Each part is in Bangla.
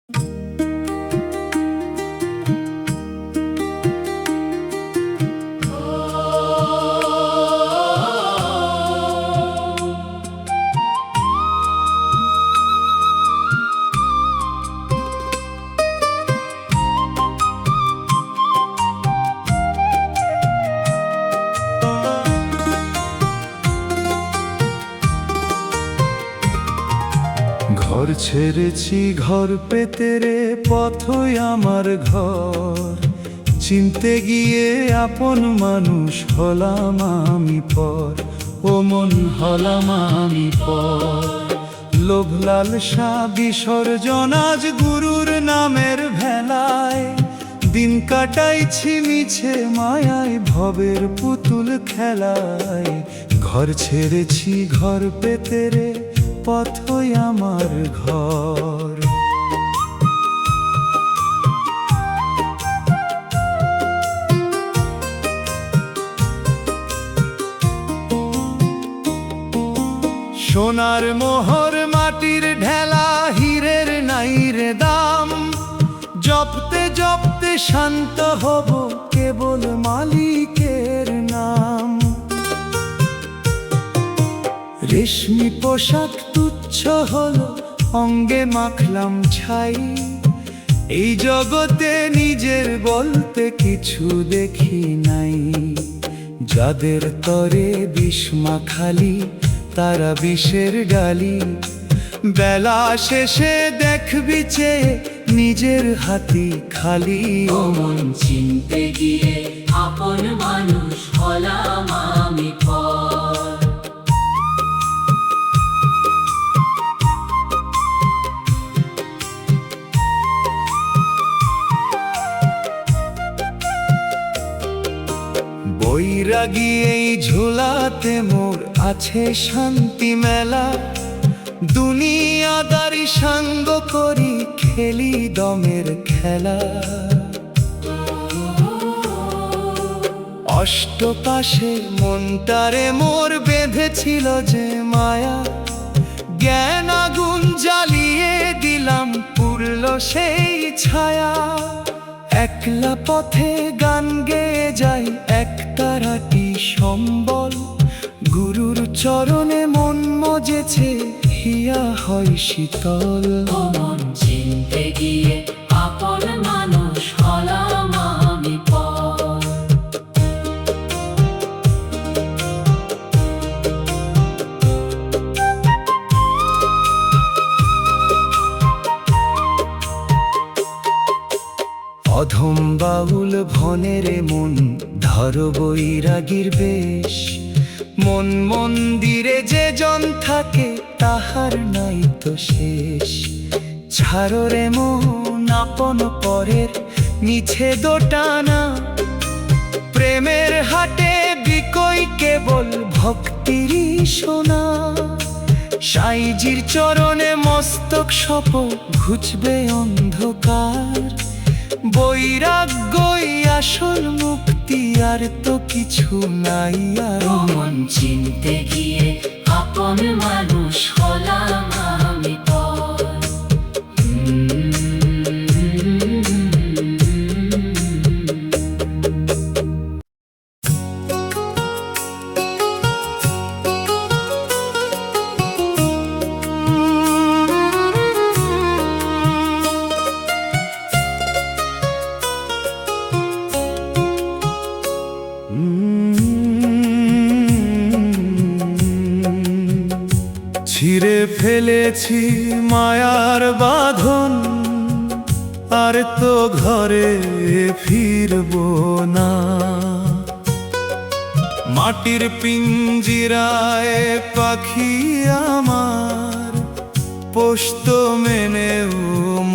ঘর ছেড়েছি ঘর পেতে রে, পথই আমার ঘর। চিনতে গিয়ে আপন মানুষ হলাম আমি পর, ও মন হলাম আমি পর। লোভ লালসা বিসর্জন আজ গুরুর নামের ভেলায়, দিন কাটাইছি মিছে মায়ায় ভবের পুতুল খেলায়। ঘর ছেড়েছি ঘর পেতে রে, পথই আমার ঘর। সোনার মোহর মাটির ঢেলা, হীরের নাই রে দাম। জপতে জপতে শান্ত হব কেবল মালিকের নাম। রেশমি পোশাক তুচ্ছ হলো, অঙ্গে মাখলাম ছাই। এই জগতে নিজের বলতে কিছু দেখি নাই। যাদের তরে বিস্মা খালি, তারা বিষের ডালি। বেলা শেষে দেখবি চেয়ে নিজের হাতি খালি। ও মন চিনতে গিয়ে আপন মানুষ হলাম আমি পর। বৈরাগী এই ঝোলাতে মোর আছে শান্তি মেলা। দুনিয়াদারি সঙ্গ করি খেলি দমের খেলা। অষ্টপাশে মনটারে মোর বেঁধেছিল যে মায়া। জ্ঞান আগুন জ্বালিয়ে দিলাম, পুরল সেই ছায়া। একলা পথে গান গেয়ে যাই, একতারাটি সম্বল। গুরুর চরণে মন মজেছে, হিয়া হয় শীতল। ও মন চিনতে গিয়ে আপন মানুষ হলাম আমি পর। অধম বাউল ভনেরে মন, ধর বৈরাগীর বেশ। মন মন্দিরে যে জন থাকে, তাহার নাই তো শেষ। ছাড়ো রে মন আপন পরের মিছে দোটানা। প্রেমের হাটে বিকই কেবল ভক্তিরই সোনা। সাইজির চরণে মস্তক সপ, ঘুচবে অন্ধকার। বৈরাগ্যই আসল মুক্তি, আর তো কিছু নাই আর। ও মন চিনতে গিয়ে আপন মানুষ হলাম আমি পর। ছিঁড়ে ফেলেছি মায়ার বাঁধন, আর তো ঘরে ফিরবো না। মাটির পিঞ্জিরায় পাখি আমার, পোষত মেনেও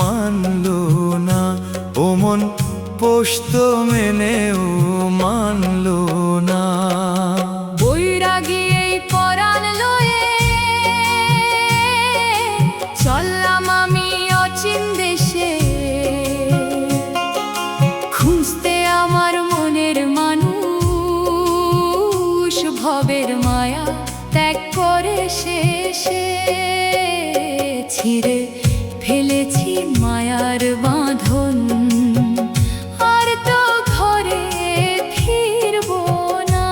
মানলো না। ও মন পোষত মেনেও মানলো না। বৈরাগী এই পরাণ লয়ে চললাম আমি অচিন দেশে। খুঁজতে আমার মনের মানুষ, ভবের মায়া ত্যাগ করে শেষে। ছিঁড়ে ফেলেছি মায়ার বাঁধন, আর তো ঘরে ফিরবো না।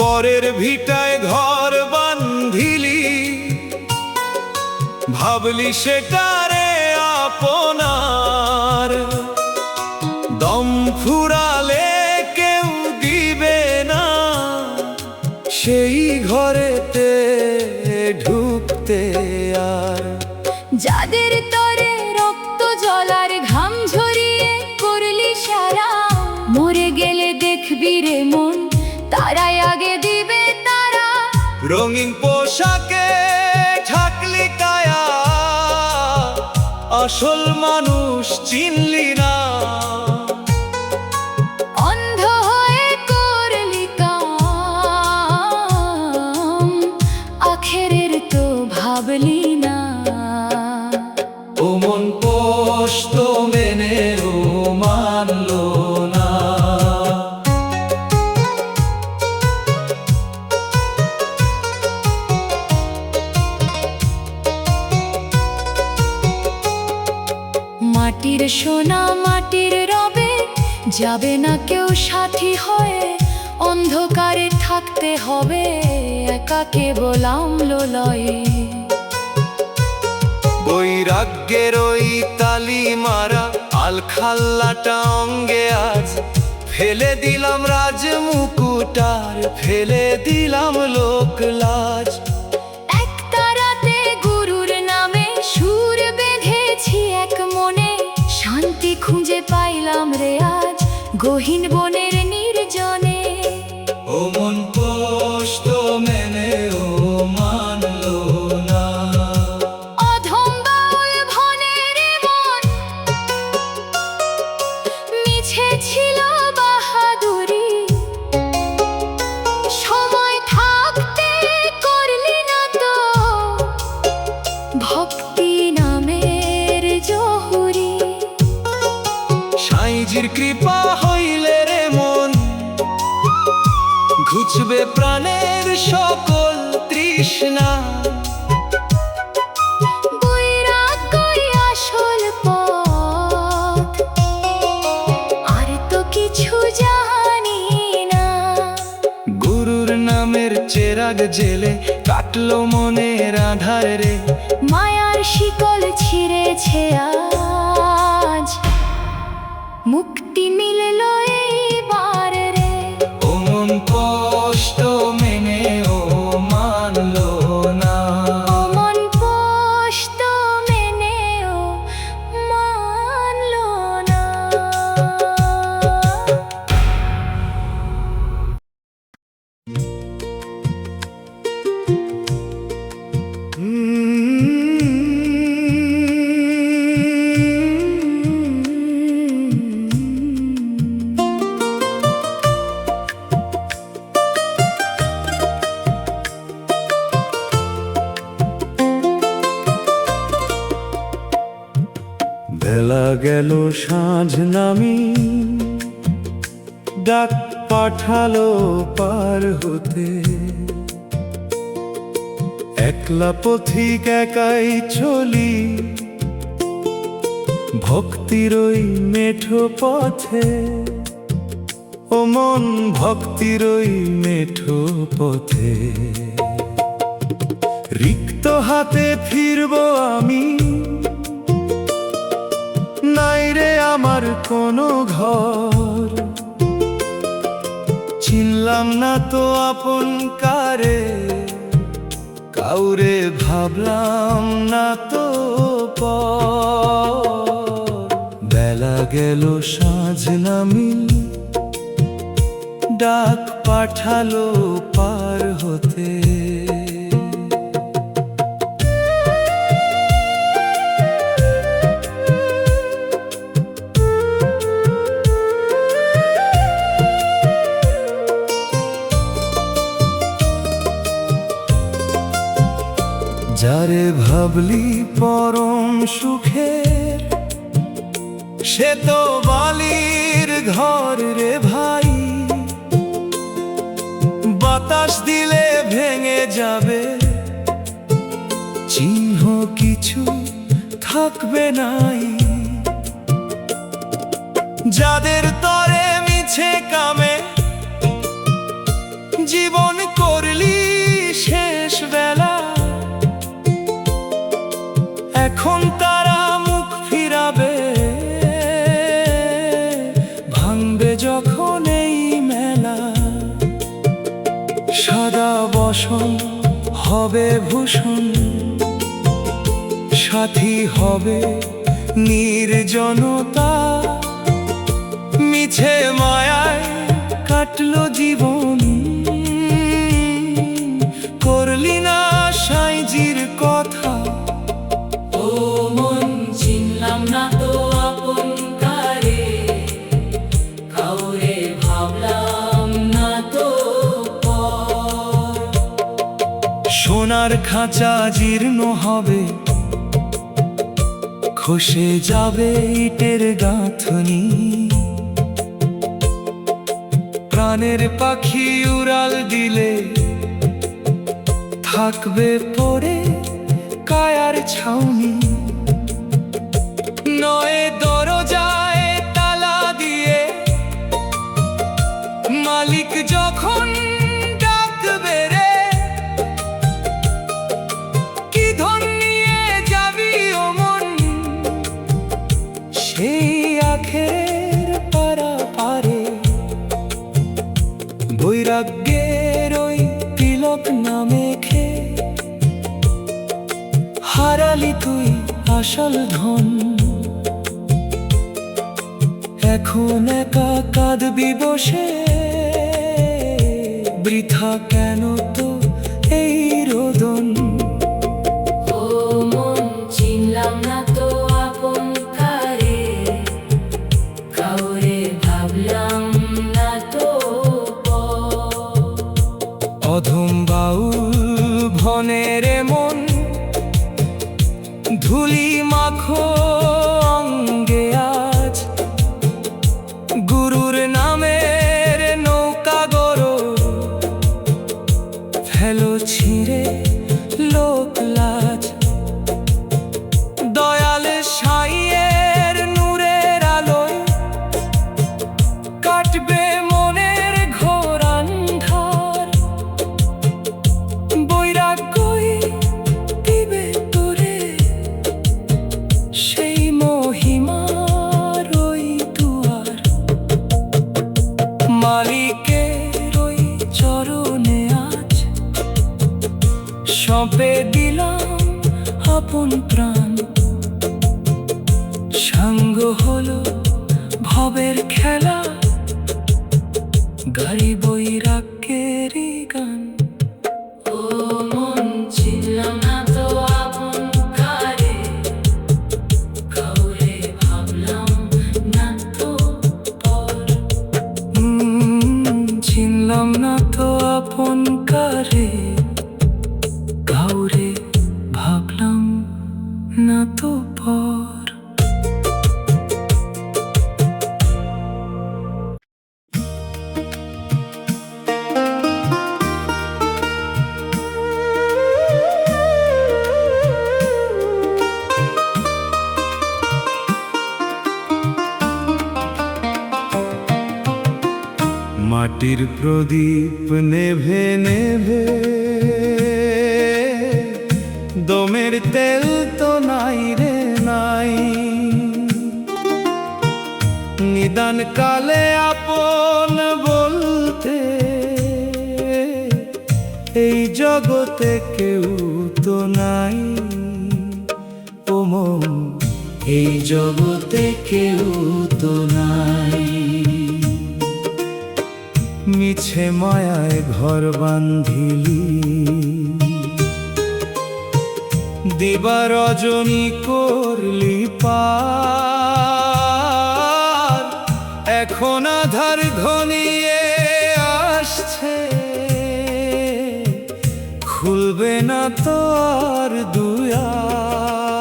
পরের ভিটায় ঘর বান্ধিলি, ভাবলি সেটারে আপনার, দম ফুরালে কেউ দিবে না সেই ঘরেতে ঢুকতে আর। যাদের তরে রক্ত জলার ঘাম ঝরিয়ে করলি সারা, মরে গেলে দেখবি রে মন তারাই আগে দিবে তারা। রঙিন পোশাকে ঢাকলি কায়া, আসল মানুষ চিনলি না। অন্ধ হয়ে করলি কাম, আখেরের তো ভাবলি না। ও মন পোষ্ট মেনেও মানলো না। মাটির সোনা মাটির রবে, যাবে না কেউ সাথী হয়ে। অন্ধকারে থাকতে হবে একা কেবল আমলো লয়ে। বৈরাগ্যের ওই তালি মারা আলখাল্লাটা অঙ্গে আজ, ফেলে দিলাম রাজ মুকুটার, ফেলে দিলাম লোক লাজ। এক তারাতে গুরুর নামে সুর বেঁধেছি এক মনে, শান্তি খুঁজে পাইলাম রে আজ গহীন বনের নির্জনে। ও মন পোষ্ট মেনেও মানলো না। অধম বাউল ভনের মন মিছে ছিল বাহাদুরি, সময় থাকতে করলি না তো ভক্তি নামের জহুরি। সাইজির কৃপা হইলে রে মন, ঘুচবে প্রাণের সকল তৃষ্ণা। বৈরাগ্যই আসল পথ, আর তো কিছু জানি না। গুরুর নামের চেরাগ জেলে কাটলো মনের আধার রে। মায়ার শিকল ছিঁড়েছে আজ, মুক্তি মিলল এইবার রে। ও মন পোষ্ট মেনেও মানলো না। ও মন পোষ্ট মেনেও মানলো না। বেলা গেল সাঁঝ নামি, ডাক পাঠালো পার হতে। একলা পথিক একাই চলি, ভক্তির ওই মেঠো পথে। ও মন ভক্তির ওই মেঠো পথে। রিক্ত হাতে ফিরবো আমি, নাই রে আমার কোনো ঘর। চিনলাম না তো আপন কারে, কাউরে ভাবলাম না তো পর। বেলা গেল সাঁঝ নামিল, ডাক পাঠালো পার হতে। যারে ভাবলি পরম সুখের, সে তো বালির ঘর রে ভাই, বাতাস দিলে ভেঙে যাবে, চিহ্ন কিছু থাকবে নাই। যাদের তরে মিছে কামে জীবন করলি শেষ বেলা, এখন তারা মুখ ফিরাবে, ভাঙবে যখন এই মেলা। সাদা বসন হবে ভূষণ, সাথী হবে নির্জনতা, মিছে মায়ায় কাটলো জীবন, করলি না সাইজির কথা। ও মন চিনলাম না তো আপন কারে, কাউরে ভাবলাম না তো পর। সোনার খাঁচা জীর্ণ হবে, খসে যাবে ইটের গাঁথনি, প্রাণের পাখি উড়াল দিলে থাকবে পরে কায়ার ছাউনি। নয় দরজায় তালা দিয়ে মালিক যখন ডাকবে রে, কি ধন নিয়ে যাবি ও মন সেই আখের পারা পারে। বৈরাগ্যের ওই তিলক না মেখে হারালি তুই আসল ধন, এখন একা কাঁদবি বসে, বৃথা কেন তো এই রোদন। ও মন চিনলাম না তো আপন কারে, কাউরে ভাবলাম না তো পর। অধম বাউল ভনের মন, ধুলি মাখো অঙ্গে আজ, গুরুর নামের নৌকা গড়ো, ফেলো ছিঁড়ে লোক লাজ। দয়াল সাইয়ের নূরের আলোয় কাটবে মনের ঘোর আন্ধার, বৈরাগ্যই দিবে তোরে সেই মহিমার ওই দুয়ার। মালিকের ওই চরণে আজ সঁপে দিলাম আপন প্রাণ, সাঙ্গ হলো ভবের খেলা, গাড়ি বৈরাগ্যেরই গান। ও মন চিনলাম না তো আপন কারে, কাউরে ভাবলাম না তো পর। চিনলাম না তো আপন কারে, কাউরে ভাবলাম না তো পর। মাটির প্রদীপ নেভে নেভে, দমের তেল তো নাই রে নাই, নিদান কালে আপন বলতে এই জগতে কেউ তো নাই। ও মন এই জগতে কেউ তো নাই, মিছে মায়ায় ঘর বান্ধিলি, দিবা রজনী করলি পার, এখন আধার ঘনিয়ে আসছে, খুলবে না তো আর দুয়ার।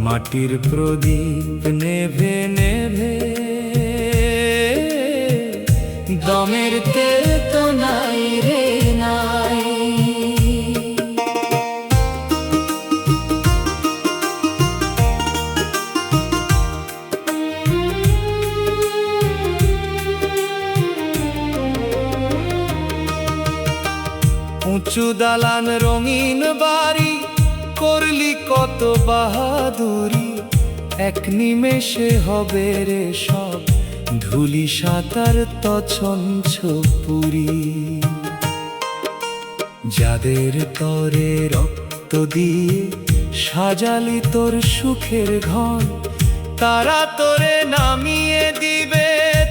মাটির প্রদীপ নেভে নেভে, উঁচু দালান রঙিন বাড়ি, করলি কত বাহাদুরি। এক নিমেষে হবে রে সব ধুলি সাতার তছঞ্ছ পুরি। যাদের তরে রক্ত দিয়ে সাজালি তোর সুখের ঘর, তারা তোরে নামিয়ে দিবে,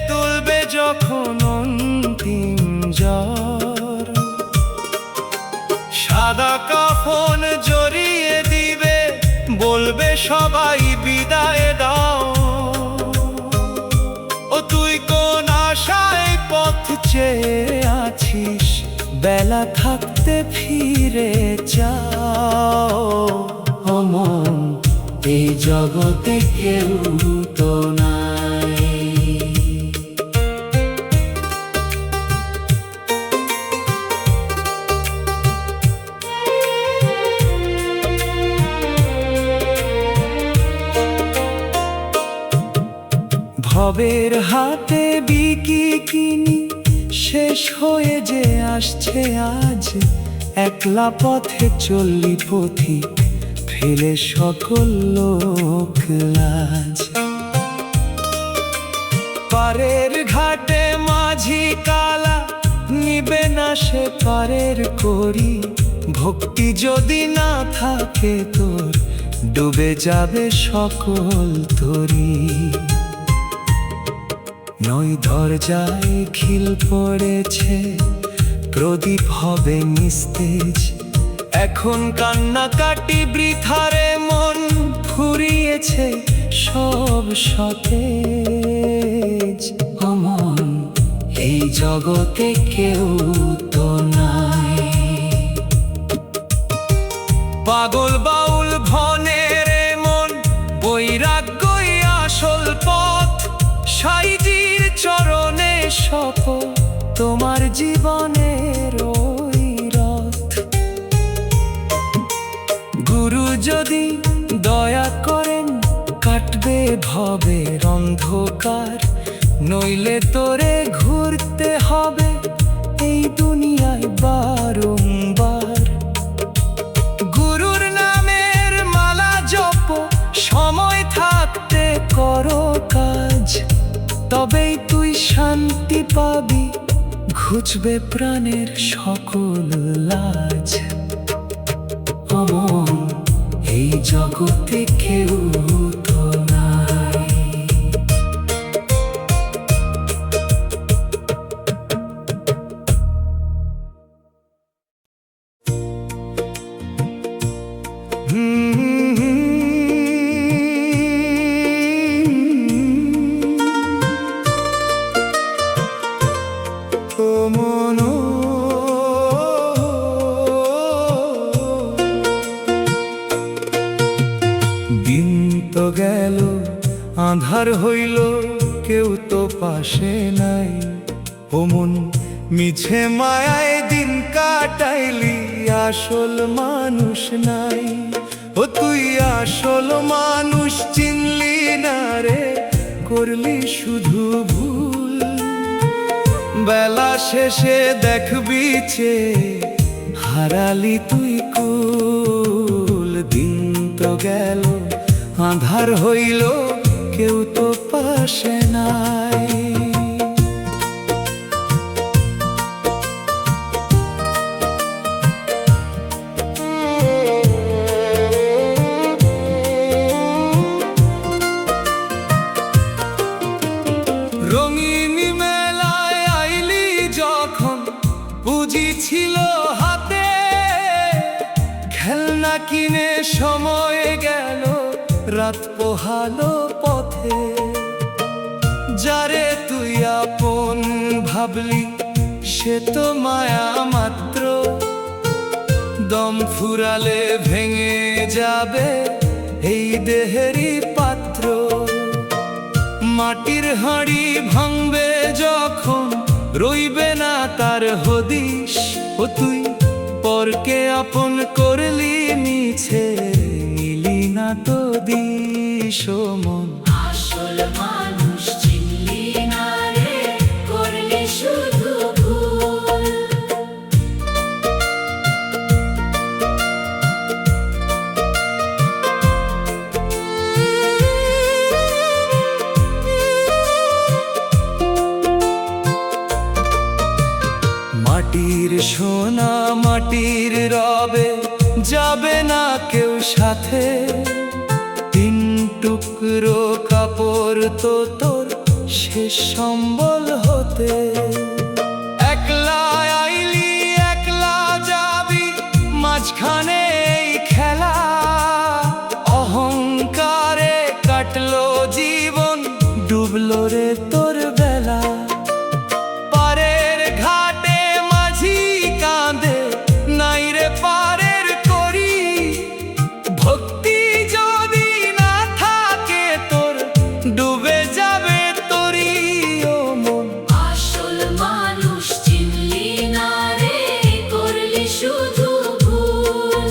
তুলবে যখন অন্তিম জ্বর। সাদা কাফন জড়িয়ে দিবে, বলবে সবাই বিদায় দাও। ও তুই কোন আশায় পথ চেয়ে আছিস, বেলা থাকতে ফিরে যাও। ও মন, এই জগতে কেউ তো নাই। ভবের হাতে বিকি কিনি শেষ হয়ে যে আসছে আজ। একলা পথে চললি পথিক, ফেলে সকল লোক লাজ। পারের ঘাটে মাঝি কালা, নিবে না সে পারের করি। ভক্তি যদি না থাকে তোর, ডুবে যাবে সকল তরি। নই দরজায় খিল পড়েছে, প্রদীপ হবে নিস্তেজ। এখন কান্নাকাটি বৃথারে, মন ফুরিয়েছে সব সতেজ। ও মন, এই জগতে কেউ তো নাই। পাগল বাউল ভনের মন, বৈরাগ্যই আসল পথ। সাইজির চরণে শপথ, তোমার জীবনের ওই রথ। গুরু যদি দয়া করেন, কাটবে ভবের অন্ধকার। নইলে তোরে ঘুরতে হবে এই দুনিয়ায় বারংবার। গুরুর নামের মালা জপ, সময় থাকতে করো কাজ। তবেই তুই শান্তি পাবি, ঘুচবে প্রাণের সকল লাজ। ও মন, এই জগতে কেউ তো নাই। ও মন, দিন তো গেল, আঁধার হইল, কেউ তো পাশে নাই। ও মন, মিছে মায়ায় দিন কাটাইলি, আসল মানুষ নাই। ও তুই আসল মানুষ চিনলি না রে, করলি শুধু ভুল। বেলা শেষে দেখবি চে, হারালি তুই কুল। দিন তো গেল, আঁধার হইল, কেউ তো পাশে নাই। রঙিন মেলায় আইলি যখন, পুঁজি ছিল হাতে। খেলনা কিনে সময় গেল, রাত পোহালো পথে। যারে তুই আপন ভাবলি, সে তো মায়া মাত্র। দম ফুরালে ভেঙে যাবে এই দেহেরই পাত্র। মাটির হাঁড়ি ভাঙবে যখন, রইবে না তার হদিস। ও তুই পরকে আপন করলি মিছে, নিলি না তো দিস। ও মন, আসল মানুষ চিনলি না রে, করলি শুধু ভুল। বলতো তোর শেষ সম্বল হতে। একলা আইলি একলা যাবি, মাঝখানে এই খেলা, অহংকারে কাটলো জীবন, ডুবলো রে তোর বেলা। পারের ঘাটে মাঝি কাঁদে, নাই রে পারের করি, ভক্তি যদি না থাকে তোর, ডুবে যাবে তোরি ও মন। আসল মানুষ চিনলি না রে, করলি শুধু ভুল।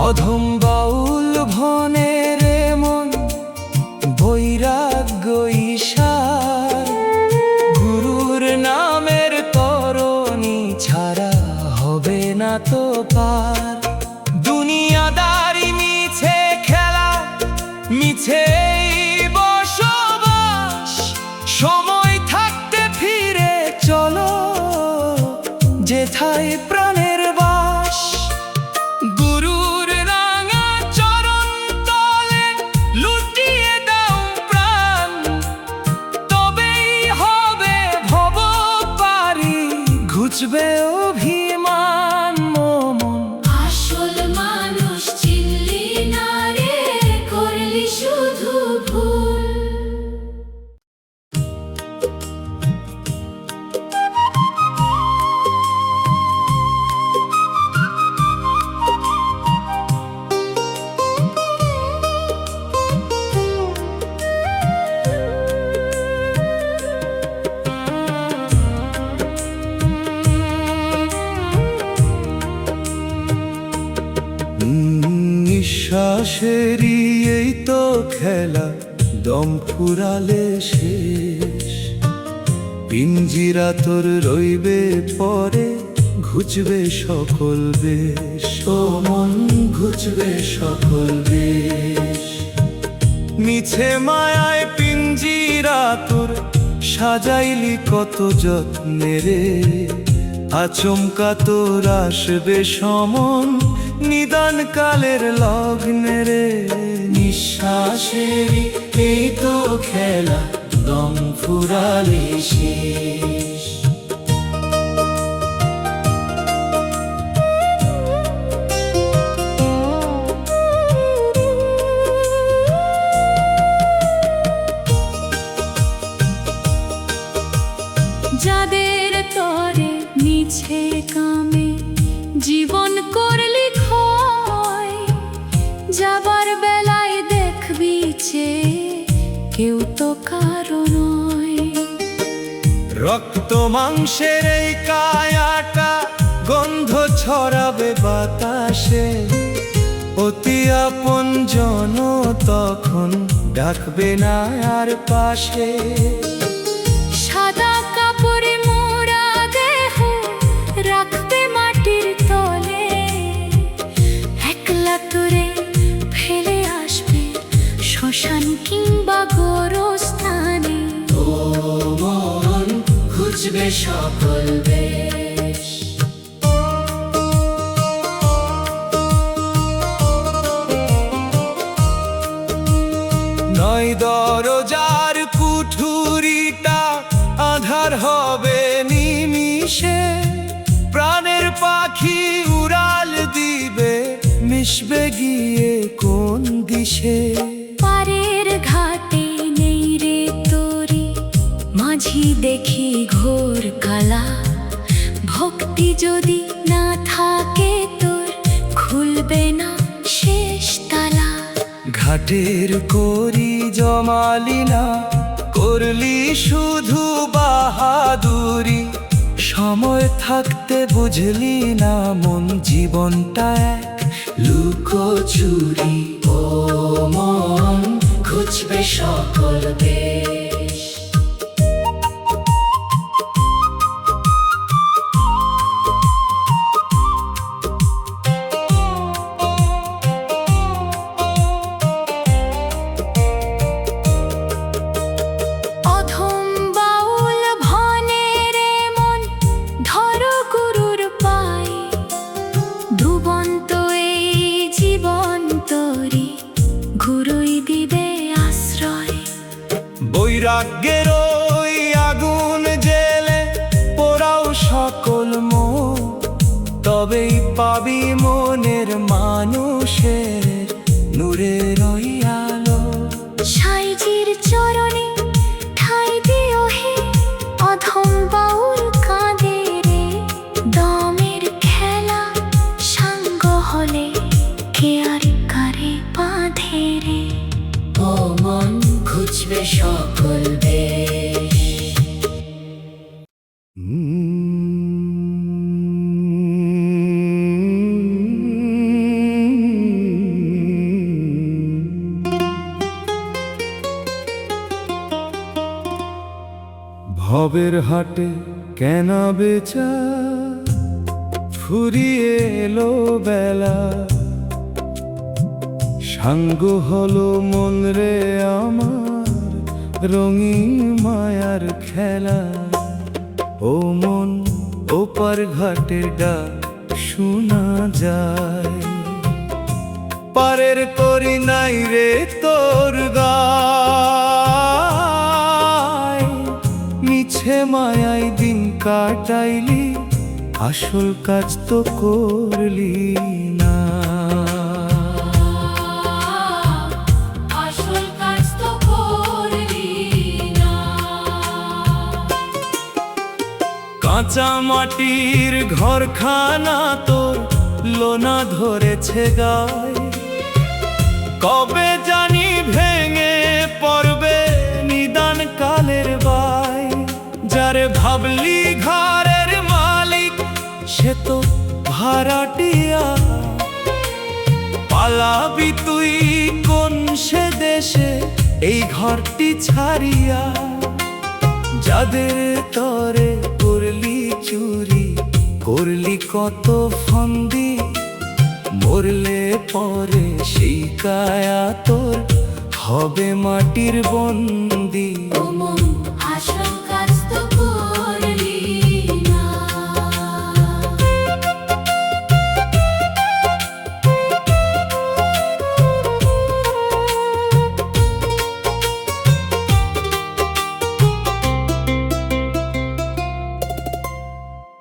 অধম বাউল ভনে রে মন, বৈরাগ্য ঈশার, গুরুর নামের তরণী ছাড়া হবে না তো পার। দুনিয়াদারি মিছে খেলা, মিছে বসবাস, সময় থাকতে ফিরে চলো যেথায় প্রাণের বাস। গুরুর রাঙা চরণ তলে লুটিয়ে দাও প্রাণ, তবেই হবে ভব পারি, ঘুচবে অভিমান মন। আসল মানুষ চিনলি না রে, করলি শুধু ভুল। নিঃশ্বাসেরই এই তো খেলা, দম ফুরালে শেষ। পিঞ্জিরা তোর রইবে পরে, ঘুচবে সকল বেশ ও মন, ঘুচবে সকল বেশ। মিছে মায়ায় পিঞ্জিরা তোর সাজাইলি কত যত্নে রে, আচমকা তোর আসবে সমন, নিদান কালের লগ্নে রে। নিঃশ্বাসেরই এই তো খেলা, দম ফুরালে শেষ। যাদের তরে মিছে কামে জীবন করলি ক্ষয়, যাবার বেলায় দেখবি যে কেউ তো কারো নয়। রক্ত মাংসের এই কায়াটা গন্ধ ছড়াবে বাতাসে, অতি আপন জন তখন ডাকবে না আর পাশে। সাদা কাপড়ে মোড়া দেহ রাখবে মাটির তলে, একলা তোরে ফেলে আসবে শ্মশান কিংবা গোরস্থানে। ও মন, ঘুচবে সকল বেশ। নয় দরজার কুঠুরিটা আধার হবে নিমিষে, প্রাণের পাখি উড়াল দিবে, মিশবে গিয়ে কোন দিশে। পারের ঘাটে নেই রে তোরি, মাঝি দেখি ঘোর কালা, ভক্তি যদি না থাকে তোর, খুলবে না শেষ তালা। ঘাটের করি জমালি না, করলি শুধু বাহাদুরি, সময় থাকতে বুঝলি না মন, জীবনটা এক লুকোচুরি। ও মন, ঘুচবে সকল বেশ। অধম বাউল ভনে রে মন, ধরো গুরুর পায়ে, ভুবন দিবসের নূরের ওই আলো। সাইজির চরণে ঠাই দিও হে, অধম বাউল কাঁদে রে। দমের খেলা সাঙ্গ হলে কে আর কারে বাঁধে রে। ও মন ঘুচবে সকল দেশ। ভবের হাটে কেনা বেচা ফুরিয়ে এলো বেলা। সাঙ্গ হলো মন রে আমার রঙিন মায়ার খেলা। ও মন ওপার ঘাটের ডাক শোনা যায়, পারের করি নাই রে তোর গায়। মিছে মায়াই দিন কাটাইলি, আসল কাজ তো করলি না। আসল কাজ তো করলি না। কাঁচা মাটির ঘরখানা তোর লোনা ধরেছে গায়। কবে জানি ভেঙে পড়বে নিদান কালের বাই। যারে ভাবলি ঘরের মালিক সে তো ভাড়াটিয়া। পালাবি তুই কোন সে দেশে এই ঘরটি ছাড়িয়া। যাদের তরে করলি চুরি, করলি কত ফন্দি, মরলে পরে সেই কায়া তোর হবে মাটির বন্দি। ও মন আসল কাজ তো করলি না।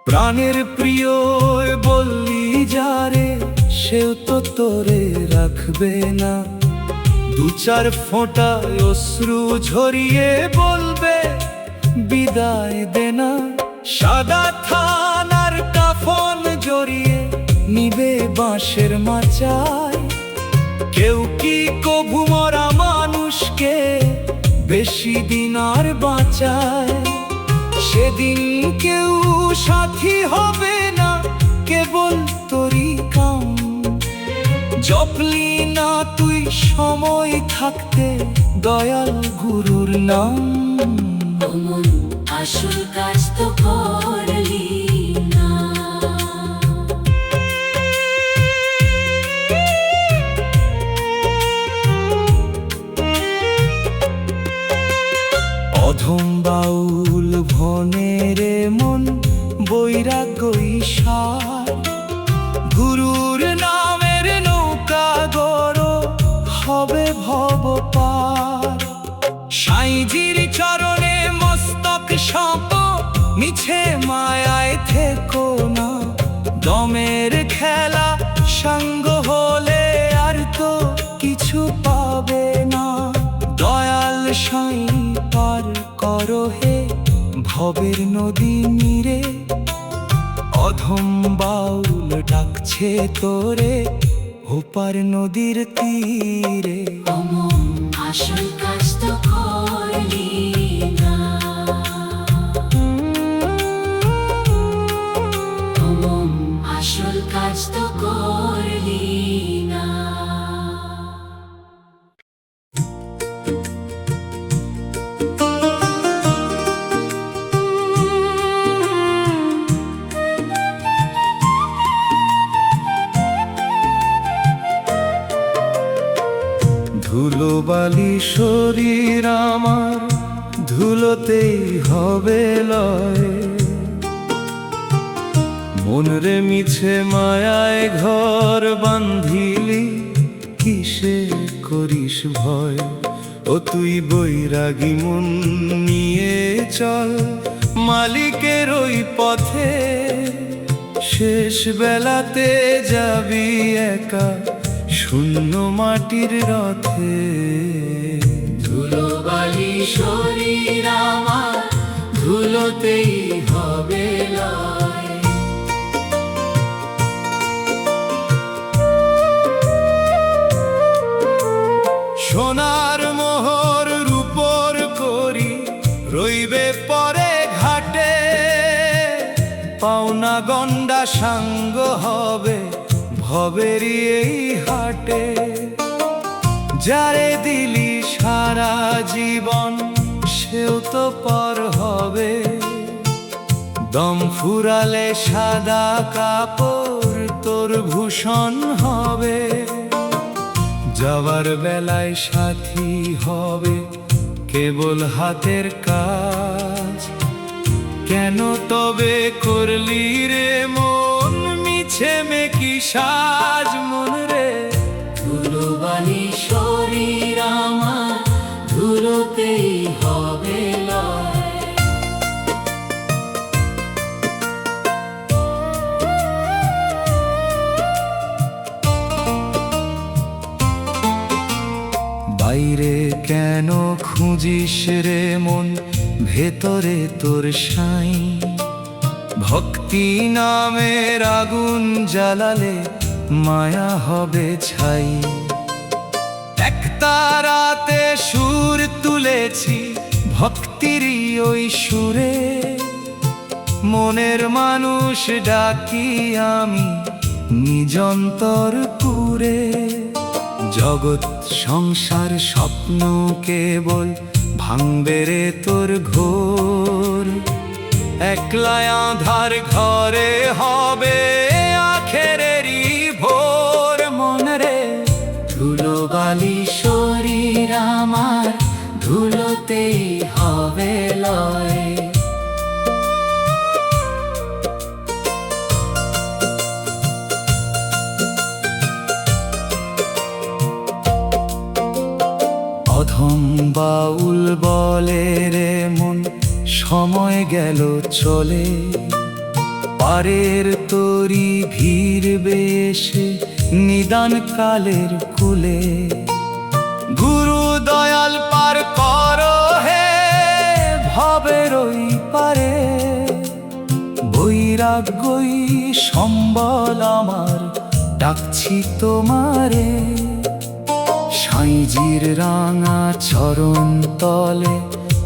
প্রাণের প্রিয় বললি যারে, সেও তো তোরে রাখবে না। দু চার ফোঁটা অশ্রু ঝরিয়ে বলবে বিদায় দেনা। সাদা থানার কাফন জড়িয়ে নিবে বাঁশের মাচায়। কেউ কি কভু মরা মানুষকে বেশি দিন আর বাঁচায়? সেদিন কেউ সাথী হবে না, কেবল তোরই কাম। জপলি না তুই সময় থাকতে দয়াল গুরুর নাম। ও মন আসল কাজ তো করলি না। অধম বাউল ভনেরে মন বৈরাগ্যই সার। গুরুর নামের নৌকা গড় হবে ভব পার। সাইজির চরণে মস্তক সঁপ, মিছে মায়ায় থেকো না। দমের খেলা সাঙ্গ হলে আর তো কিছু পাবে না। দয়াল সাই পার করো হে ভবের নদী নীরে। অধম বাউল ডাকছে তোরে ওপার নদীর তীরে। ও মন আসল কাজ তো করলি না। ও মন আসল কাজ তো করলি না। ধুলো বালি শরীর আমার, ধুলোতেই হবে লয়। মনরে মিছে মায়ায় ঘর বান্ধিলি, কিসে করিস ভয়? ও তুই বৈরাগী মন নিয়ে চল মালিকের ওই পথে। শেষ বেলাতে যাবি একা শূন্য মাটির রথে। ধুলোবালি শরীর আমার, ধুলোতেই হবে লয়। সোনার মোহর রূপর করি রইবে পরে ঘাটে, পাওনা গন্ডা সাঙ্গ হবে ভবেরই এই হাটে। যারে দিলি সারা জীবন সেও তো পর হবে, দম ফুরালে সাদা কাপড় তোর ভূষণ হবে। যাবার বেলায় সাথী হবে কেবল হাতের কাজ, কেন তবে করলি রে মন মিছে মেকি সাজ মন রে। ধুলোবালি শরীর আমার, ধুলোতেই হবে লয়। বাইরে কেন খুঁজিস রে মন, ভেতরে তোর সাই। ভক্তি নামের আগুন জ্বালালে মায়া হবে ছাই। একটা রাতে সুর তুলেছি ভক্তিরই ওই সুরে, মনের মানুষ ডাকি আমি নিজন্তর পুরে। জগৎ সংসার স্বপ্ন কেবল ভাঙবে রে তোর ঘোর, একলা আধার ঘরে হবে আখেরেরই ভোর মন রে। ধুলোবালি শরীর আমার, ধুলোতেই হবে লয়। অধম বাউল বলে রে মন সময় গেল চলে, পারের তরি ভিড় বেশে নিদান কালের কুলে। গুরু দয়াল পার কর হে ভবের ওই পারে, বৈরাগ্যই সম্বল আমার ডাকছি তোমারে। সাইজির রাঙা চরণ তলে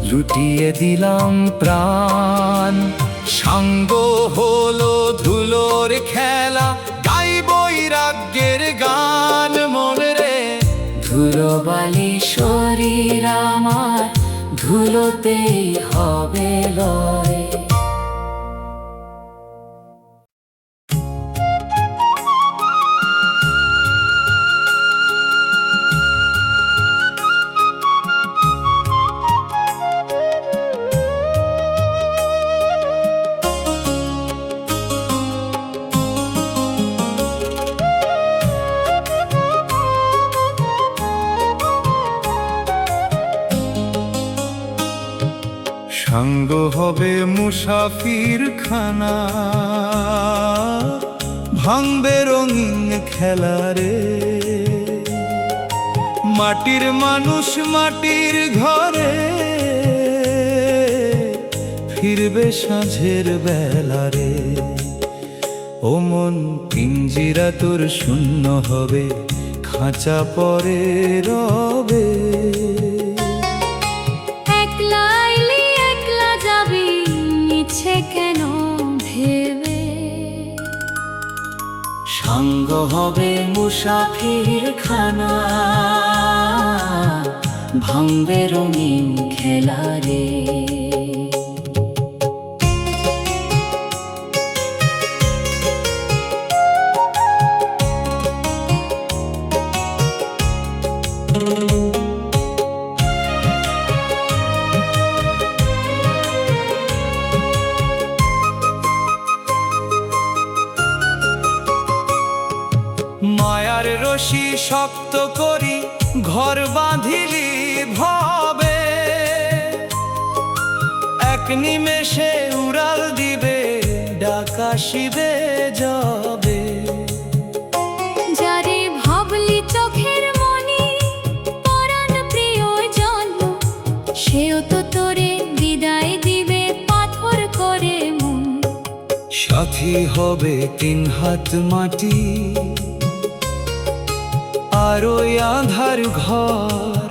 লুটিয়ে দিলাম প্রাণ, সাঙ্গ হলো ধুলোর খেলা গাই বৈরাগ্যের গান মন রে। ধুলোবালি শরীর আমার, ধুলোতেই হবে লয়। সাঙ্গ হবে মুসাফির খানা, ভাঙবে রঙিন খেলা রে। মাটির মানুষ মাটির ঘরে ফিরবে সাঁঝের বেলা রে। ও মন পিঞ্জিরা তোর শূন্য হবে, খাঁচা পরে রবে। কেন ভেবে সাঙ্গ হবে মুসাফির খানা, ভাঙবে রঙিন খেলা রে। মায়ার রশি শক্ত করি ঘর বাঁধিলি ভবে, এক নিমেষে উড়াল দিবে ডাক আসিবে যাবে। যারে ভাবলি মাঝি হবে 3 হাত মাটি, আর ওই আঁধার ঘর।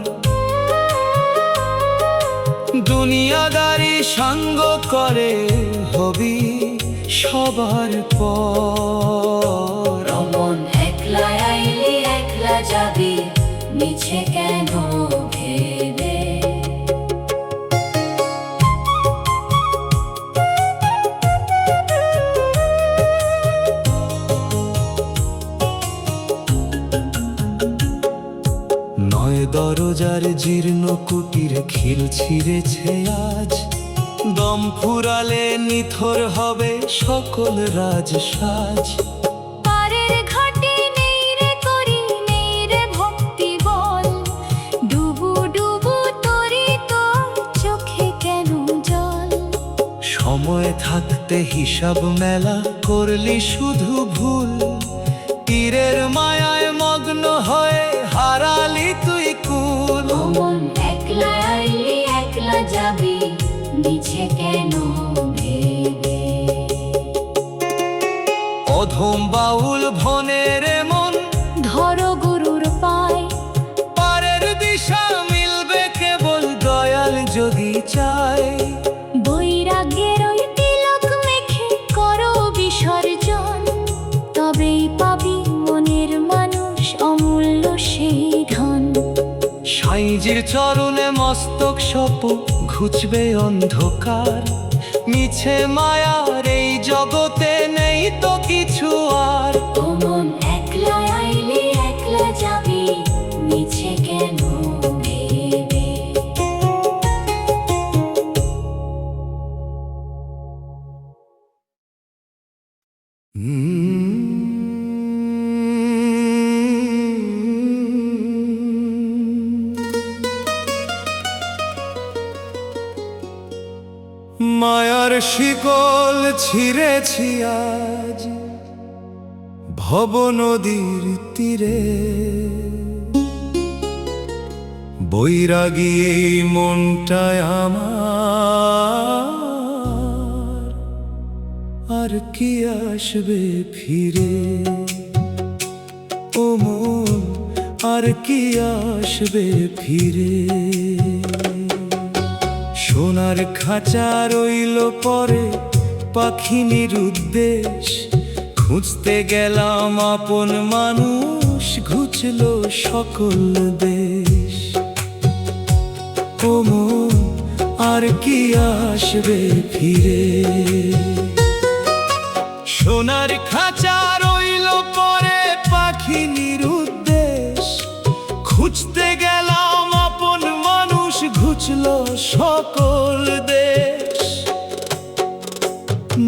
দুনিয়াদারি সঙ্গ করে হবি সবার পর। অমন একলা আইলি একলা যাবি, মিছে কেন ভেবে? নয় দরজার জীর্ণ কুটির খিল ছিঁড়েছে আজ, দম ফুরালে নিথর হবে সকল রাজসাজ। পারের ঘাটে নেই রে করি, নেই রে ভক্তি বল, ডুবু ডুবু তরি তোর চোখে কেন জল? সময় থাকতে হিসাব মেলা করলি শুধু ভুল, তীরের মায়ায় মগ্ন হয়ে হারালি তুই কুল। অমন একলা আইলি একলা যাবি, মিছে কেন ভেবে? অধম বাউল ভনের মন ধরো গুরুর পায়, পারের দিশা মিলবে কেবল দয়াল যদি চায়। বৈরাগ্যের ওই তিলক মেখে করো বিসর্জন, তবেই পাবি মনের মানুষ অমূল্য সেই ধন। সাইজির চরণে মস্তক সপ ঘুচবে অন্ধকার, মিছে মায়ার এই জগতে নেই তো কিছু আর। অমন একলা আইলি একলা যাবি, মিছে কেন ভেবে? মায়ার শিকল ছিঁড়েছি আজ ভব নদীর তীরে, বৈরাগী এই মনটায় আমার, আর কি আসবে ফিরে? ও মন আর কি আসবে ফিরে? সোনার খাঁচা রইল পরে পাখিনীর উদ্দেশ, খুঁজতে গেলাম আপন মানুষ ঘুচল সকল দেশ। ও মন আর কি আসবে ফিরে? সোনার খাঁচা রইল পরে পাখিনীর উদ্দেশ, খুঁজতে গেলাম আপন মানুষ ঘুচল সকল দেশ।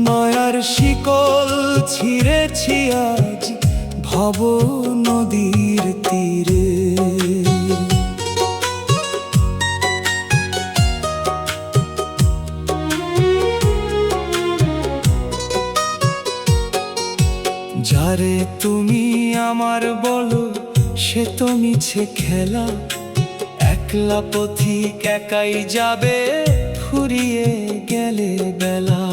মায়ার শিকল ছিঁড়েছি আজ ভব নদীর তীরে। যারে তুমি আমার বলো সে তো মিছে খেলা, একলা পথিক একাই যাবে ফুরিয়ে গেলে বেলা।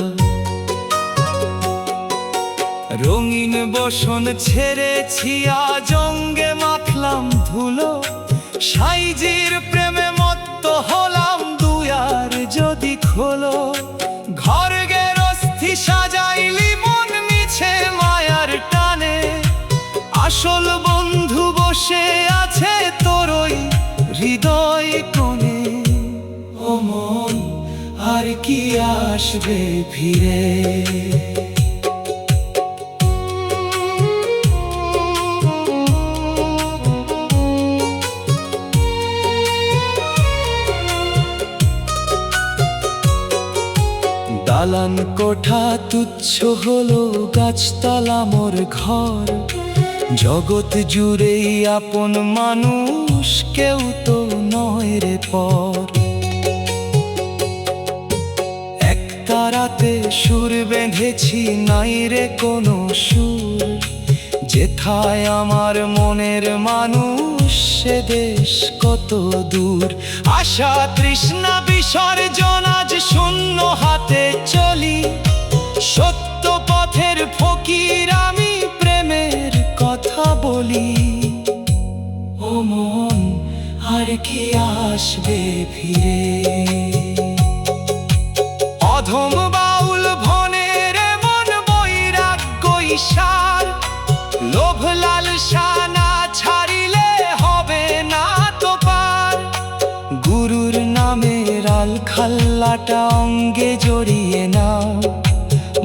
রঙিন বসন ছেড়েছি আজ অঙ্গে মাখলাম ধুলো, সাইজির প্রেমে মত্ত হলাম দুয়ার যদি খোলো। ঘর গেরস্থি সাজাইলি মন মিছে মায়ার টানে, আসল বন্ধু বসে আছে তোরই হৃদয় কোণে। ও মন আর কি আসবে ফিরে? দালান কোঠা তুচ্ছ হলো গাছতলা মোর ঘর, জগৎ জুড়েই আপন মানুষ কেউ তো নয় রে পর। এক তারাতে সুর বেঁধেছি নাই রে কোনো সুর, যেথায় আমার মনের মানুষ সে দেশ কত দূর। আশা তৃষ্ণা বিসর্জন আজ শূন্য হাতে চলি, সত্য পথের মন আর কি আসবে ফিরে। অধম বাউল ভনের মন বৈরাগ্য ঈশার, লোভ লালসা না ছাড়িলে হবে না তো পার। গুরুর নামের আল খাল্লাটা অঙ্গে জড়িয়ে নাও,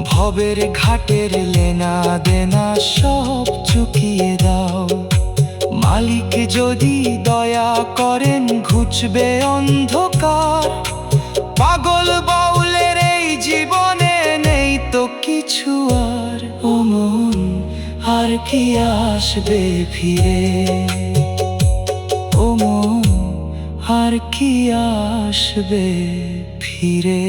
ভবের ঘাটের লেনা দেনা সব চুকিয়ে দাও। মালিক যদি দয়া করেন ঘুচবে অন্ধকার, পাগল বাউলের এই জীবনে নেই তো কিছু আর। ও মন আর কি আসবে ফিরে, ও মন আর কি আসবে ফিরে।